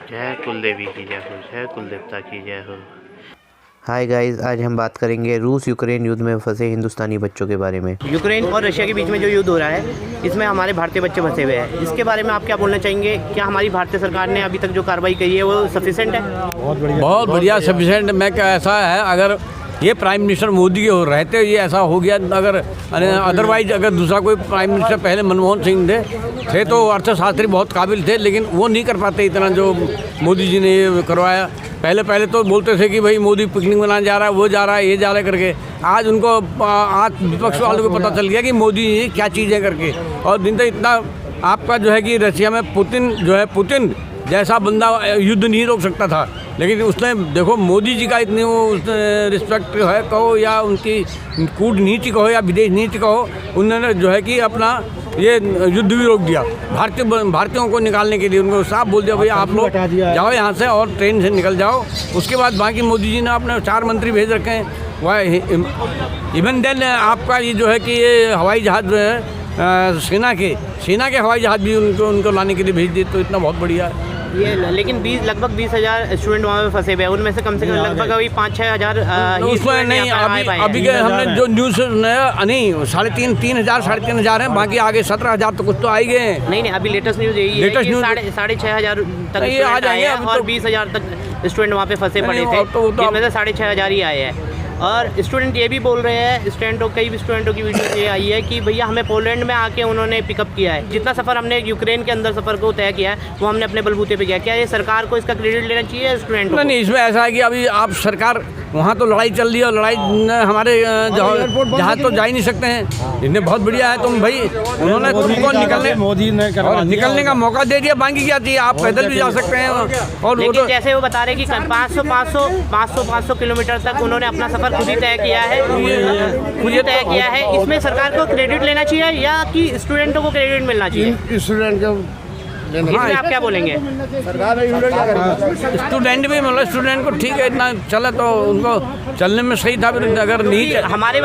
जय कुलदेवी की जय हो, जय कुलदेवता की जय हो। हाय गाइस, आज हम बात करेंगे रूस यूक्रेन युद्ध में फंसे हिंदुस्तानी बच्चों के बारे में। यूक्रेन और रशिया के बीच में जो युद्ध हो रहा है, इसमें हमारे भारतीय बच्चे फंसे हुए हैं। इसके बारे में आप क्या बोलना चाहेंगे? क्या हमारी भारतीय सरकार ने अभी तक जो कार्रवाई की है वो सफिशिएंट है? बहुत बढ़िया सफिशिएंट। मैं क्या ऐसा है, अगर ये प्राइम मिनिस्टर मोदी के रहते ये ऐसा हो गया, अगर अदरवाइज अगर दूसरा कोई प्राइम मिनिस्टर पहले मनमोहन सिंह थे तो अर्थशास्त्री बहुत काबिल थे, लेकिन वो नहीं कर पाते इतना जो मोदी जी ने ये करवाया। पहले तो बोलते थे कि भाई मोदी पिकनिक मनाने जा रहा है, वो जा रहा है, ये जा रहा है करके। आज उनको आज विपक्ष वालों को पता चल गया कि मोदी जी क्या चीज़ें करके। और दिन तक इतना आपका जो है कि रशिया में पुतिन जैसा बंदा युद्ध नहीं रोक सकता था, लेकिन उसने देखो मोदी जी का इतनी उसने रिस्पेक्ट है कहो या उनकी कूटनीति कहो या विदेश नीति कहो, उन्होंने जो है कि अपना ये युद्ध भी रोक दिया। भारतीयों को निकालने के लिए उनको साफ बोल दिया भैया आप लोग जाओ यहाँ से और ट्रेन से निकल जाओ। उसके बाद बाकी मोदी जी ने अपने 4 मंत्री भेज रखे हैं। वह इवन देन आपका ये जो है कि ये हवाई जहाज़ जो है सेना के हवाई जहाज़ भी उनको लाने के लिए भेज दिए, तो इतना बहुत बढ़िया है ये। लेकिन लगभग 20,000 स्टूडेंट वहाँ पे फंसे हुए हैं, उनमें से कम लगभग अभी 5-6 हज़ार उसमें नहीं। अभी के हमने जो न्यूज़ नहीं 3,500 हैं, बाकी आगे 17,000 तो कुछ तो आई गए हैं। नहीं, अभी लेटेस्ट न्यूज़ यही है कि 6,500 तक आ जाएंगे और 20,000 तक स्टूडेंट वहाँ पे फंसे पड़े थे, जिनमें से 6,500 ही आए हैं। और स्टूडेंट ये भी बोल रहे हैं, कई स्टूडेंटों की वीडियो ये आई है कि भैया हमें पोलैंड में आके उन्होंने पिकअप किया है। जितना सफ़र हमने यूक्रेन के अंदर सफ़र को तय किया है वो हमने अपने बलबूते पे किया। क्या ये सरकार को इसका क्रेडिट लेना चाहिए स्टूडेंट को? नहीं, इसमें ऐसा है कि अभी आप सरकार वहाँ तो लड़ाई चल रही है और लड़ाई हमारे जहाज तो जा ही नहीं सकते हैं। इन्हें बहुत बढ़िया है तुम भाई, उन्होंने तुमको निकलने का मौका दे दिया, बाकी क्या चाहिए? आप पैदल भी जा सकते हैं। और लेकिन जैसे वो बता रहे कि 500 किलोमीटर तक उन्होंने अपना सफ़र खुद ही तय किया है। इसमें सरकार को क्रेडिट लेना चाहिए या कि स्टूडेंटों को क्रेडिट मिलना चाहिए? स्टूडेंट को इसमें आप क्या बोलेंगे? स्टूडेंट भी मतलब स्टूडेंट को ठीक है, इतना चले तो उनको चलने में सही था। अगर नहीं हमारे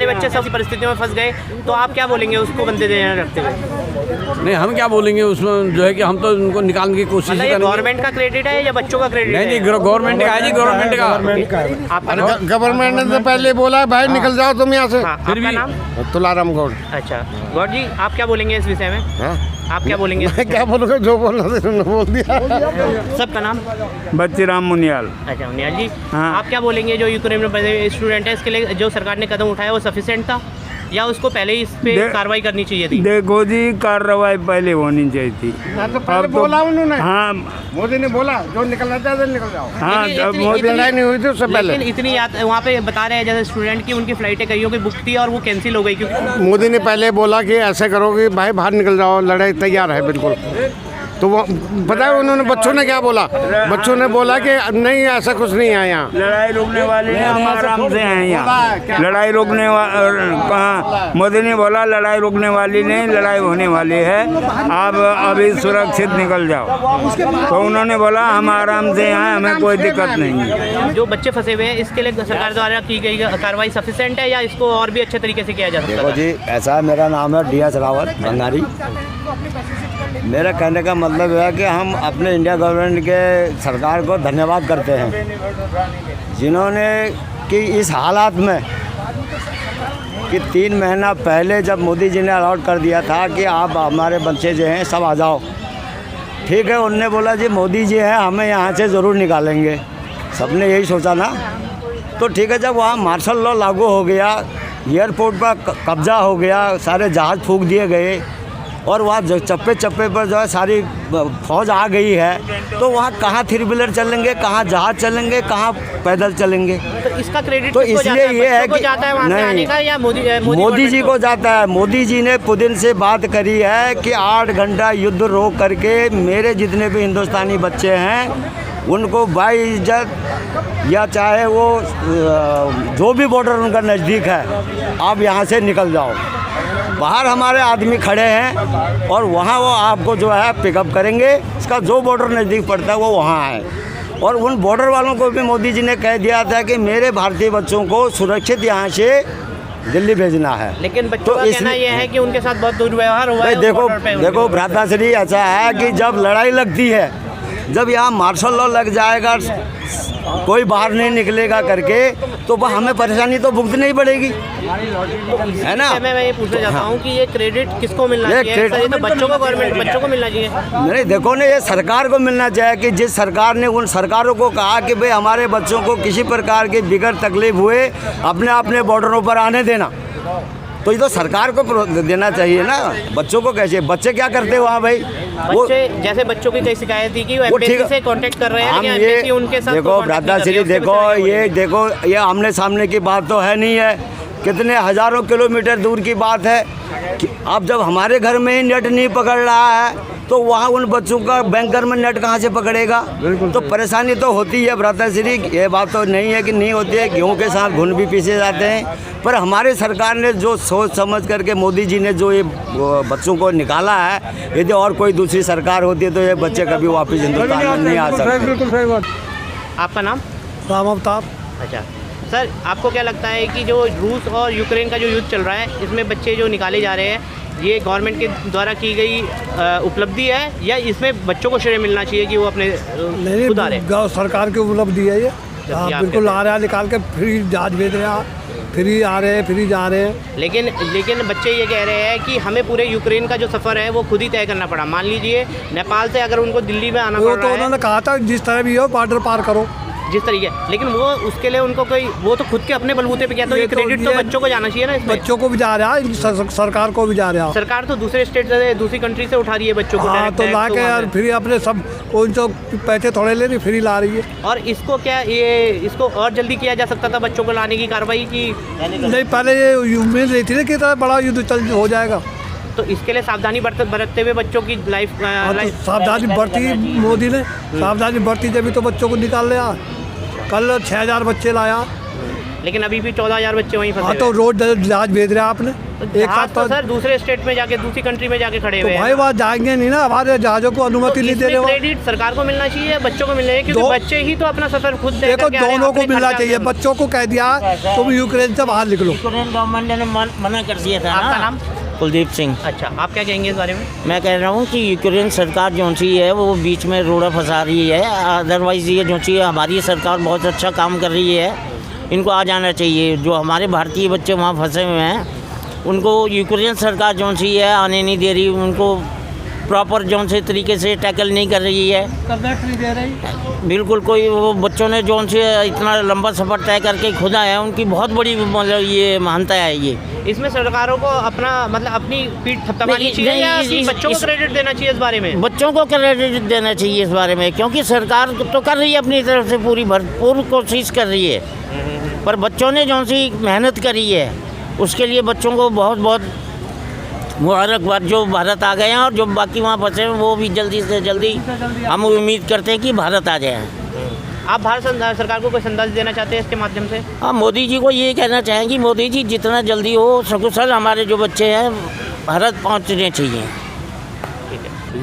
बच्चे सब परिस्थितियों में फंस गए तो आप क्या बोलेंगे उसको बंदे देने रखते हुए? नहीं, हम क्या बोलेंगे उसमें जो है कि हम तो उनको निकालने की कोशिश करेंगे। गवर्नमेंट का क्रेडिट है या बच्चों का क्रेडिट? नहीं, गवर्नमेंट का है जी, गवर्नमेंट का। गवर्नमेंट ने तो पहले बोला भाई निकल जाओ तुम यहाँ से। फिर भी तुलाराम गौड़। अच्छा गौड़ जी, आप क्या बोलेंगे इस विषय में? आप क्या बोलेंगे? मैं क्या बोलूँगा, जो बोलना था उन्होंने बोल दिया। सबका नाम? बच्चीराम मुनियाल। अच्छा मुनियाल जी, हाँ। आप क्या बोलेंगे जो यूक्रेन में स्टूडेंट है, इसके लिए जो सरकार ने कदम उठाया वो सफिशिएंट था या उसको पहले ही इस पे कार्रवाई करनी चाहिए थी? देखो जी, कार्रवाई पहले होनी चाहिए थी। तो पहले बोला उन्होंने। हाँ, मोदी ने बोला जो निकलना चाहते निकल जाओ। हाँ, मोदी लड़ाई नहीं हुई थी उससे पहले। लेकिन इतनी वहाँ पे बता रहे हैं जैसे स्टूडेंट की उनकी फ्लाइटें कईयों की बुक थी और वो कैंसिल हो गई क्योंकि मोदी ने पहले बोला कि ऐसे करो कि भाई बाहर निकल जाओ, लड़ाई तैयार है बिल्कुल। तो वो पता है उन्होंने बच्चों ने क्या बोला? बच्चों ने बोला कि नहीं ऐसा कुछ नहीं है यहाँ, लड़ाई रोकने वाले हम आराम से हैं यहाँ। लड़ाई रोकने कहाँ? मोदी ने बोला लड़ाई रोकने वाली नहीं, लड़ाई होने वाली है, आप अभी सुरक्षित निकल जाओ। तो उन्होंने बोला हम आराम से यहाँ, हमें कोई दिक्कत नहीं है। जो बच्चे फंसे हुए हैं इसके लिए सरकार द्वारा की गई कार्रवाई सफिशिएंट है या इसको और भी अच्छे तरीके से किया जा सकता है? जी ऐसा, मेरा नाम है DS रावत भंगारी। मेरा कहने का मतलब है कि हम अपने इंडिया गवर्नमेंट के सरकार को धन्यवाद करते हैं, जिन्होंने कि इस हालात में कि 3 महीना पहले जब मोदी जी ने अलॉट कर दिया था कि आप हमारे बच्चे जो हैं सब आ जाओ, ठीक है, उनने बोला जी मोदी जी हैं हमें यहाँ से ज़रूर निकालेंगे, सबने यही सोचा ना। तो ठीक है, जब वहाँ मार्शल लॉ लागू हो गया, एयरपोर्ट पर कब्जा हो गया, सारे जहाज़ फूंक दिए गए और वहाँ चप्पे पर जो है सारी फौज आ गई है, तो वहाँ कहाँ 3 व्हीलर चलेंगे, कहाँ जहाज चलेंगे, कहाँ पैदल चलेंगे? तो इसका क्रेडिट तो इसलिए ये है कि नहीं, मोदी जी को जाता है। मोदी जी ने पुतिन से बात करी है कि 8 घंटा युद्ध रोक करके मेरे जितने भी हिंदुस्तानी बच्चे हैं उनको बाइज्जत या चाहे वो जो भी बॉर्डर उनका नज़दीक है आप यहाँ से निकल जाओ। बाहर हमारे आदमी खड़े हैं और वहाँ वो आपको जो है पिकअप करेंगे, इसका जो बॉर्डर नज़दीक पड़ता है वो वहाँ है। और उन बॉर्डर वालों को भी मोदी जी ने कह दिया था कि मेरे भारतीय बच्चों को सुरक्षित यहाँ से दिल्ली भेजना है। लेकिन बच्चों का कहना ये है कि उनके साथ बहुत दुर्व्यवहार हुआ है। देखो भ्राताश्री, ऐसा है कि जब लड़ाई लगती है जब यहाँ मार्शल लॉ लग जाएगा, कोई बाहर नहीं निकलेगा करके, तो वह हमें परेशानी तो भुगतनी ही पड़ेगी, है ना। मैं ये पूछना चाहता हूँ कि ये क्रेडिट किसको मिलना चाहिए? ये तो बच्चों को, गवर्नमेंट बच्चों को मिलना चाहिए। नहीं, देखो ना, ये सरकार को मिलना चाहिए कि जिस सरकार ने उन सरकारों को कहा कि भाई हमारे बच्चों को किसी प्रकार की बिगड़ तकलीफ हुए अपने अपने बॉर्डरों पर आने देना, तो ये तो सरकार को देना चाहिए ना। बच्चों को कैसे, बच्चे क्या करते हैं वहाँ भाई? बच्चे जैसे बच्चों की कई शिकायत थी कि वो एम्बेसी से कांटेक्ट कर रहे हैं, लेकिन एम्बेसी उनके साथ देखो भ्राताश्री, देखो ये आमने सामने की बात तो है नहीं है, कितने हज़ारों किलोमीटर दूर की बात है। अब जब हमारे घर में ही नेट नहीं पकड़ रहा है तो वहाँ उन बच्चों का बैंकर में नेट कहाँ से पकड़ेगा? तो परेशानी तो होती है भ्राताश्री, ये बात तो नहीं है कि नहीं होती है। गेहूँ के साथ घुन भी पीसे जाते हैं, पर हमारी सरकार ने जो सोच समझ करके मोदी जी ने जो ये बच्चों को निकाला है, यदि और कोई दूसरी सरकार होती है तो ये बच्चे कभी वापस हिंदुस्तान में नहीं आ सकते। आपका नाम? राम अवतार। अच्छा सर, आपको क्या लगता है कि जो रूस और यूक्रेन का जो युद्ध चल रहा है, इसमें बच्चे जो निकाले जा रहे हैं, ये गवर्नमेंट के द्वारा की गई उपलब्धि है या इसमें बच्चों को श्रेय मिलना चाहिए कि वो अपने खुद आ रहे हैं? सरकार की उपलब्धि है ये, बिल्कुल आ रहा है, निकाल के फ्री जहाज भेज रहे हैं, फ्री आ रहे हैं, फ्री जा रहे हैं। लेकिन बच्चे ये कह रहे हैं कि हमें पूरे यूक्रेन का जो सफ़र है वो खुद ही तय करना पड़ा। मान लीजिए नेपाल से अगर उनको दिल्ली में आना पड़ रहा है, उन्होंने कहा था जिस तरह भी हो बॉर्डर पार करो, जिस तरीके, लेकिन वो उसके लिए उनको कोई, वो तो खुद के अपने बलबूते पे किया, तो ये क्रेडिट तो बच्चों को जाना चाहिए ना। बच्चों को भी जा रहा है, सरकार को भी जा रहा है। सरकार तो दूसरे स्टेट से, दूसरी कंट्री से उठा रही है बच्चों को। हाँ, तो ला के यार फ्री अपने सब, कोई तो पैसे थोड़े ले रही, फ्री ला रही है। और इसको क्या, ये इसको और जल्दी किया जा सकता था बच्चों को लाने की कार्रवाई की? नहीं, पहले ये उम्मीद नहीं थी ना कि इतना बड़ा युद्ध चल हो जाएगा, तो इसके लिए सावधानी बरतते हुए बच्चों की लाइफ सावधानी बरती मोदी ने, सावधानी बरती जब तो बच्चों को निकाल लिया। कल 6000 बच्चे लाया, लेकिन अभी भी 14000 बच्चे वहीं फंसे। हाँ, तो रोड जहाज भेज रहे हैं आपने एक साथ तो सर दूसरे स्टेट में जाके, दूसरी कंट्री में जाके खड़े हुए हैं। भाई वहाँ जाएंगे नहीं ना, हमारे जहाज़ों को अनुमति नहीं दे रहे। क्रेडिट सरकार को मिलना चाहिए, बच्चों को मिलना चाहिए, क्योंकि बच्चे ही तो अपना सफर खुद देखो, दोनों को मिलना चाहिए। बच्चों को कह दिया तुम यूक्रेन से बाहर निकलो, यूक्रेन गवर्नमेंट ने मना कर दिया था। आपका नाम? कुलदीप सिंह। अच्छा, आप क्या कहेंगे इस बारे में? मैं कह रहा हूँ कि यूक्रेन सरकार जो सी है वो बीच में रोड़ा फंसा रही है, अदरवाइज़ ये जो सी है हमारी सरकार बहुत अच्छा काम कर रही है, इनको आ जाना चाहिए। जो हमारे भारतीय बच्चे वहाँ फंसे हुए हैं उनको यूक्रेन सरकार जो सी है आने नहीं दे रही, उनको प्रॉपर जो से तरीके से टैकल नहीं कर रही है, नहीं दे रही बिल्कुल। कोई वो बच्चों ने जो से इतना लंबा सफ़र तय करके खुद आए हैं, उनकी बहुत बड़ी मतलब ये महानता है। ये इसमें सरकारों को अपना मतलब अपनी पीठ थपथपानी चाहिए या बच्चों को क्रेडिट देना चाहिए इस बारे में? बच्चों को क्रेडिट देना चाहिए इस बारे में, क्योंकि सरकार तो कर रही है अपनी तरफ से पूरी भरपूर कोशिश कर रही है, पर बच्चों ने जो सी मेहनत करी है उसके लिए बच्चों को बहुत बहुत मुबारकबाद। जो भारत आ गए हैं और जो बाकी वहाँ फंसे हैं वो भी जल्दी से जल्दी हम उम्मीद करते हैं कि भारत आ जाए। आप भारत सरकार को कोई संदेश देना चाहते हैं इसके माध्यम से? हाँ, मोदी जी को ये कहना चाहेंगे, मोदी जी जितना जल्दी हो सकुशल हमारे जो बच्चे हैं भारत पहुँचने चाहिए।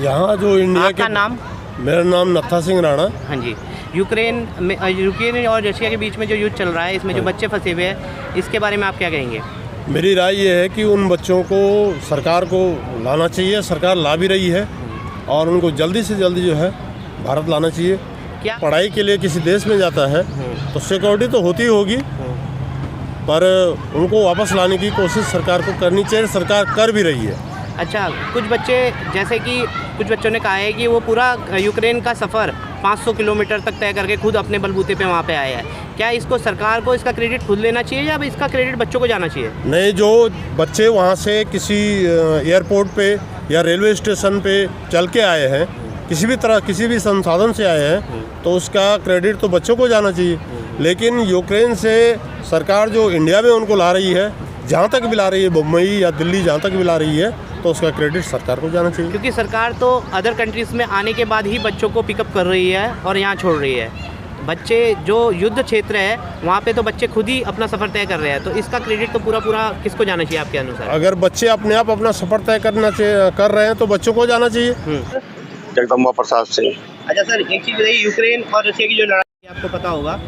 यहाँ जो इंडिया का नाम? मेरा नाम नत्था सिंह राणा। हाँ जी। यूक्रेन और रशिया के बीच में जो युद्ध चल रहा है, इसमें जो बच्चे फंसे हुए हैं, इसके बारे में आप क्या कहेंगे? मेरी राय ये है कि उन बच्चों को सरकार को लाना चाहिए, सरकार ला भी रही है, और उनको जल्दी से जल्दी जो है भारत लाना चाहिए। क्या पढ़ाई के लिए किसी देश में जाता है तो सिक्योरिटी तो होती होगी, पर उनको वापस लाने की कोशिश सरकार को करनी चाहिए, सरकार कर भी रही है। अच्छा, कुछ बच्चे, जैसे कि कुछ बच्चों ने कहा है कि वो पूरा यूक्रेन का सफ़र 500 किलोमीटर तक तय करके खुद अपने बलबूते पे वहाँ पे आए हैं। क्या इसको सरकार को इसका क्रेडिट खुद लेना चाहिए या इसका क्रेडिट बच्चों को जाना चाहिए? नहीं, जो बच्चे वहाँ से किसी एयरपोर्ट पे या रेलवे स्टेशन पे चल के आए हैं, किसी भी तरह किसी भी संसाधन से आए हैं, तो उसका क्रेडिट तो बच्चों को जाना चाहिए। लेकिन यूक्रेन से सरकार जो इंडिया में उनको ला रही है, जहाँ तक भी ला रही है, मुंबई या दिल्ली जहाँ तक भी ला रही है, तो उसका क्रेडिट सरकार को जाना चाहिए। क्योंकि सरकार तो अदर कंट्रीज़ में आने के बाद ही बच्चों को पिकअप कर रही है और यहाँ छोड़ रही है। बच्चे जो युद्ध क्षेत्र है वहाँ पे तो बच्चे खुद ही अपना सफ़र तय कर रहे हैं, तो इसका क्रेडिट तो पूरा किसको जाना चाहिए आपके अनुसार? अगर बच्चे अपने आप अपना सफ़र तय कर रहे हैं तो बच्चों को जाना चाहिए। जगदम्बा प्रसाद सिंह। अच्छा सर, एक चीज़ बताइए, यूक्रेन और रशिया की जो लड़ाई आपको पता होगा,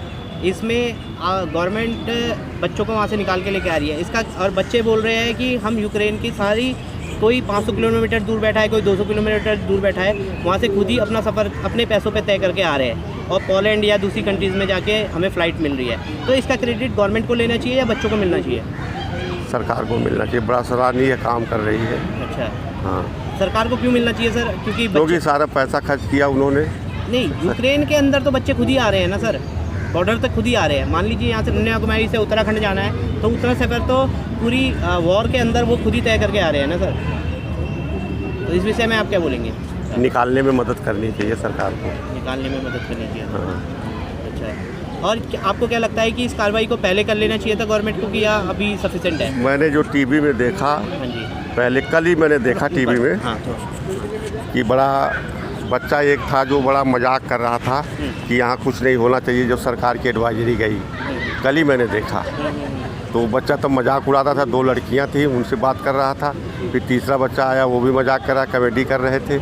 इसमें गवर्नमेंट बच्चों को वहाँ से निकाल के लेके आ रही है, इसका, और बच्चे बोल रहे हैं कि हम यूक्रेन की सारी कोई 500 किलोमीटर दूर बैठा है, कोई 200 किलोमीटर दूर बैठा है, वहाँ से खुद ही अपना सफ़र अपने पैसों पे तय करके आ रहे हैं और पोलैंड या दूसरी कंट्रीज़ में जाके हमें फ़्लाइट मिल रही है। तो इसका क्रेडिट गवर्नमेंट को लेना चाहिए या बच्चों को मिलना चाहिए? सरकार को मिलना चाहिए, बड़ा सराहनीय काम कर रही है। अच्छा, हाँ, सरकार को क्यों मिलना चाहिए सर? क्योंकि सारा पैसा खर्च किया उन्होंने। नहीं, यूक्रेन के अंदर तो बच्चे खुद ही आ रहे हैं ना सर, बॉर्डर तक खुद ही आ रहे हैं। मान लीजिए यहाँ से कन्याकुमारी से उत्तराखंड जाना है तो उतना सफ़र तो पूरी वॉर के अंदर वो खुद ही तय करके आ रहे हैं ना सर। तो इस विषय में आप क्या बोलेंगे? निकालने में मदद करनी चाहिए सरकार को, निकालने में मदद करनी चाहिए। हाँ। अच्छा, और आपको क्या लगता है कि इस कार्रवाई को पहले कर लेना चाहिए था गवर्नमेंट को कि या अभी सफिशेंट है? मैंने जो टीवी में देखा, हाँ जी, पहले कल ही मैंने देखा टीवी में, हाँ, तो कि बड़ा बच्चा एक था जो बड़ा मजाक कर रहा था कि यहाँ कुछ नहीं होना चाहिए, जो सरकार की एडवाइजरी गई, कल ही मैंने देखा। तो बच्चा तब मजाक उड़ाता था, 2 लड़कियाँ थी उनसे बात कर रहा था, फिर तीसरा बच्चा आया वो भी मजाक कर रहा, कॉमेडी कर रहे थे।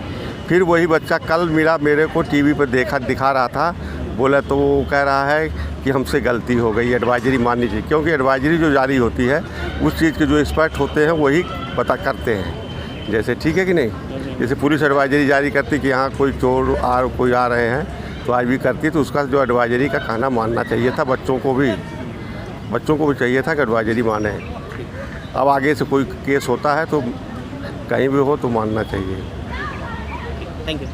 फिर वही बच्चा कल मेरे को टीवी पर दिखा रहा था, बोला तो वो कह रहा है कि हमसे गलती हो गई, एडवाइजरी माननी चाहिए, क्योंकि एडवाइजरी जो जारी होती है उस चीज़ के जो एक्सपर्ट होते हैं वही पता करते हैं। जैसे ठीक है कि नहीं, जैसे पुलिस एडवाइजरी जारी करती कि यहाँ कोई चोर कोई आ रहे हैं तो आज भी करती, तो उसका जो एडवाइजरी का कहना मानना चाहिए था। बच्चों को भी चाहिए था कि एडवाइजरी माने। अब आगे से कोई केस होता है तो कहीं भी हो तो मानना चाहिए। Thank you.